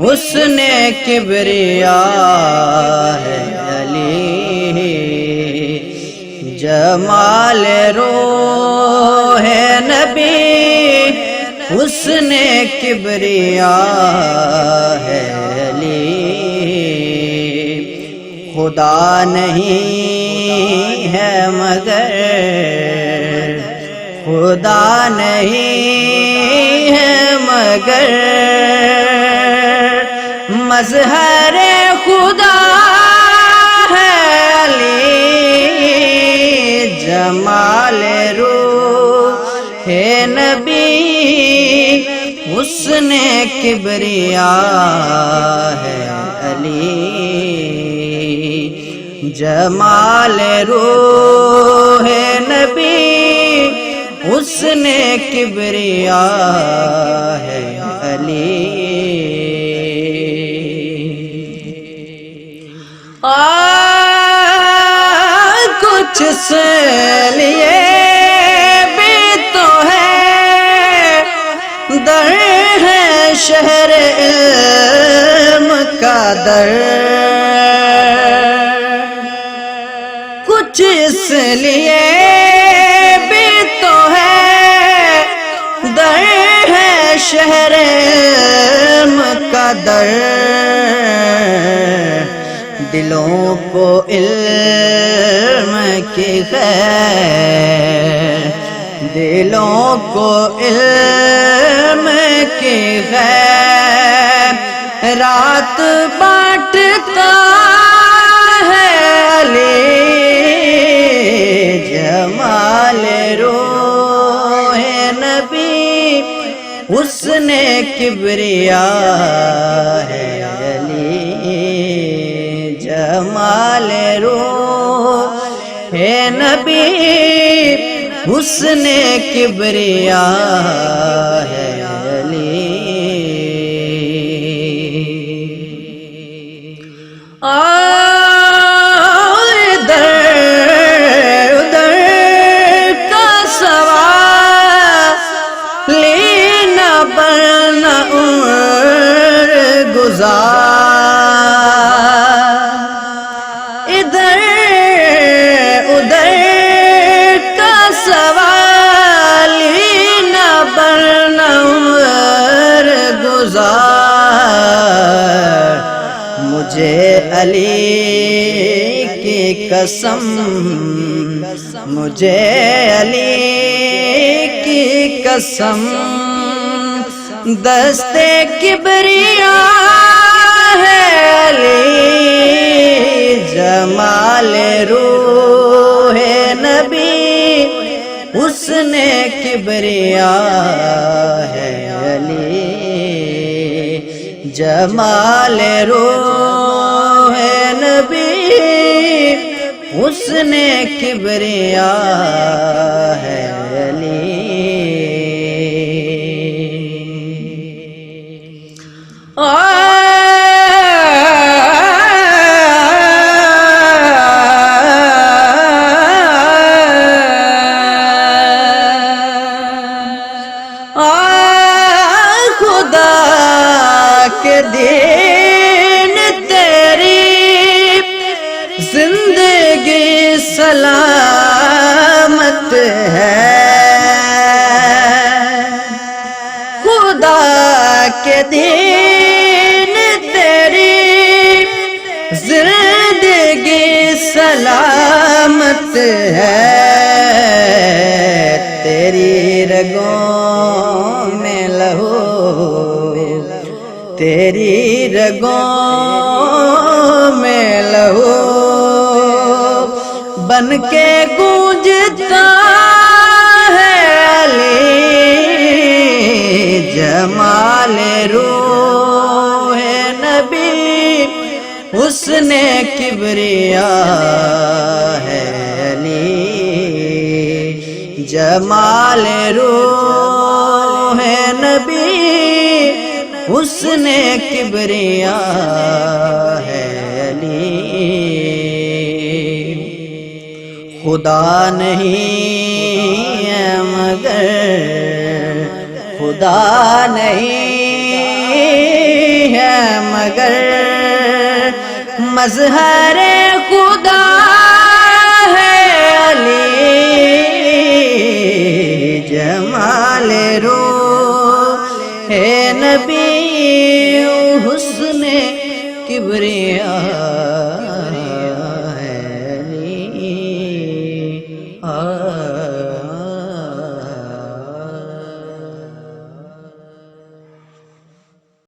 حسن کبریا ہے علی، جمال روح نبی حسن کبریا ہے علی، خدا نہیں ہے مگر خدا نہیں ہے مگر مظہر خدا ہے علی، جمال روح نبی حسن کبریا ہے علی، جمال روح نبی حسن کبریا ہے علی۔ کچھ سے لیے بھی تو ہے در ہے شہر علم کا در، کچھ اس لیے بھی تو ہے در ہے شہر علم کا در، دلوں کو علم کی خیر، دلوں کو علم کی خیر رات بانٹتا ہے علی، جمال روح نبی حسن کبریا ہے علی، جمال روح نبی حسن کبریا ہے علی۔ ادھر ادھر کا سوال لینا بنا عمر گزار، ادھر ادھر کا سوال لینا بنا عمر گزار، مجھے علی کی قسم، مجھے علی کی قسم دستے کبریا ہے علی، جمال روح نبی حسن کبریا ہے علی، جمال روح نبی حسن کبریا ہے علی۔ خدا کے دین تیری زندگی سلامت ہے، خدا کے دین تیری زندگی سلامت ہے، تیری رگوں میں لہو تیری رگوں میں لہو بن کے گونجتا ہے علی، جمال روح نبی حسن کبریا ہے علی، جمال روح نبی حسن کبریا ہے علی، خدا نہیں ہے مگر خدا نہیں ہے ہے مگر مظہر خدا ہے علی، جمال روح نبی حسن کبریا